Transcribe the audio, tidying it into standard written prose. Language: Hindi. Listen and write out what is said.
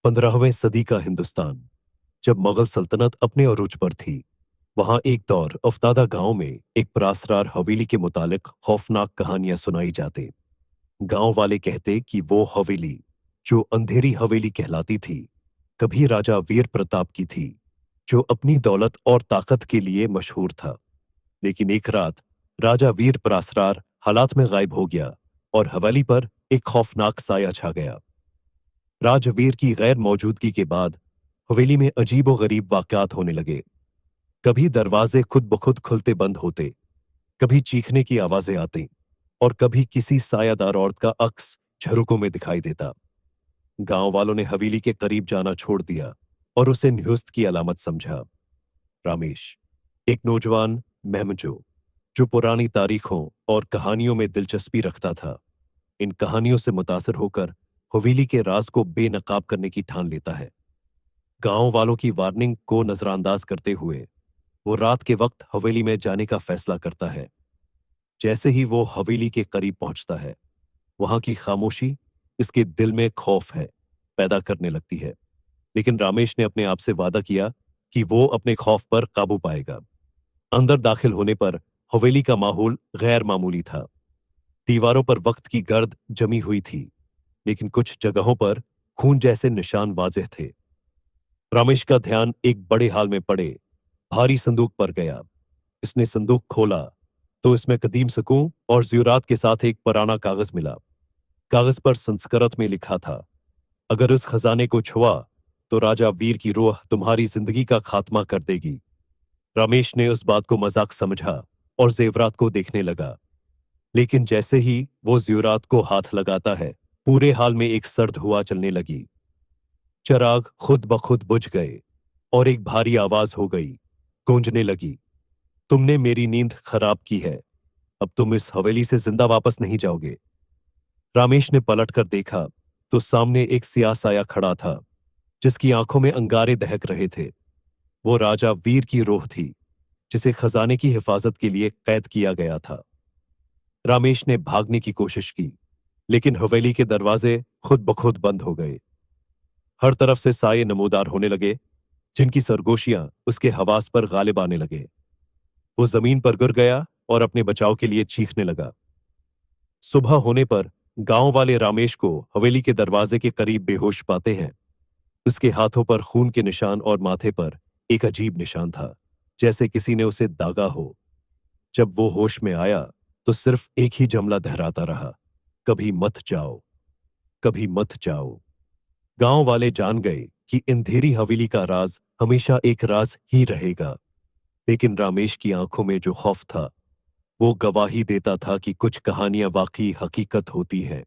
15वीं सदी का हिंदुस्तान जब मुगल सल्तनत अपने अरूज पर थी, वहां एक दौर अफ्तादा गांव में एक परासरार हवेली के मुतालिक खौफनाक कहानियां सुनाई जाते। गांव वाले कहते कि वो हवेली, जो अंधेरी हवेली कहलाती थी, कभी राजा वीर प्रताप की थी, जो अपनी दौलत और ताकत के लिए मशहूर था। लेकिन एक रात राजा वीर परासरार हालात में गायब हो गया और हवेली पर एक खौफनाक साया छा गया। राजवीर की गैर मौजूदगी के बाद हवेली में अजीबो गरीब वाकयात होने लगे। कभी दरवाजे खुद ब खुद खुलते बंद होते, कभी चीखने की आवाजें आती और कभी किसी सायादार औरत का अक्स झरोकों में दिखाई देता। गांव वालों ने हवेली के करीब जाना छोड़ दिया और उसे न्युस्त की अलामत समझा। रामेश, एक नौजवान महमजो, जो पुरानी तारीखों और कहानियों में दिलचस्पी रखता था, इन कहानियों से मुतासिर होकर हवेली के राज को बेनकाब करने की ठान लेता है। गांव वालों की वार्निंग को नजरअंदाज करते हुए वो रात के वक्त हवेली में जाने का फैसला करता है। जैसे ही वो हवेली के करीब पहुंचता है, वहां की खामोशी इसके दिल में खौफ है पैदा करने लगती है। लेकिन रामेश ने अपने आप से वादा किया कि वो अपने खौफ पर काबू पाएगा। अंदर दाखिल होने पर हवेली का माहौल गैर मामूली था। दीवारों पर वक्त की गर्द जमी हुई थी, लेकिन कुछ जगहों पर खून जैसे निशान वाज़ेह थे। रमेश का ध्यान एक बड़े हाल में पड़े भारी संदूक पर गया। इसने संदूक खोला तो इसमें कदीम सकूं और ज़्यूरात के साथ एक पुराना कागज मिला। कागज पर संस्कृत में लिखा था, अगर इस खजाने को छुआ तो राजा वीर की रूह तुम्हारी जिंदगी का खात्मा कर देगी। रमेश ने उस बात को मजाक समझा और जेवरात को देखने लगा। लेकिन जैसे ही वो ज़्यूरात को हाथ लगाता है, पूरे हाल में एक सर्द हवा चलने लगी। चिराग खुद ब खुद बुझ गए और एक भारी आवाज हो गई, गूंजने लगी, तुमने मेरी नींद खराब की है, अब तुम इस हवेली से जिंदा वापस नहीं जाओगे। रामेश ने पलटकर देखा तो सामने एक सियाह साया खड़ा था, जिसकी आंखों में अंगारे दहक रहे थे। वो राजा वीर की रूह थी, जिसे खजाने की हिफाजत के लिए कैद किया गया था। रामेश ने भागने की कोशिश की, लेकिन हवेली के दरवाजे खुद ब खुद बंद हो गए। हर तरफ से साये नमूदार होने लगे, जिनकी सरगोशियां उसके हवास पर गालिब आने लगे। वो जमीन पर गिर गया और अपने बचाव के लिए चीखने लगा। सुबह होने पर गांव वाले रामेश को हवेली के दरवाजे के करीब बेहोश पाते हैं। उसके हाथों पर खून के निशान और माथे पर एक अजीब निशान था, जैसे किसी ने उसे दागा हो। जब वो होश में आया तो सिर्फ एक ही जुमला दोहराता रहा, कभी मत जाओ, कभी मत जाओ। गांव वाले जान गए कि अंधेरी हवेली का राज हमेशा एक राज ही रहेगा। लेकिन रामेश की आंखों में जो खौफ था, वो गवाही देता था कि कुछ कहानियां वाकई हकीकत होती हैं।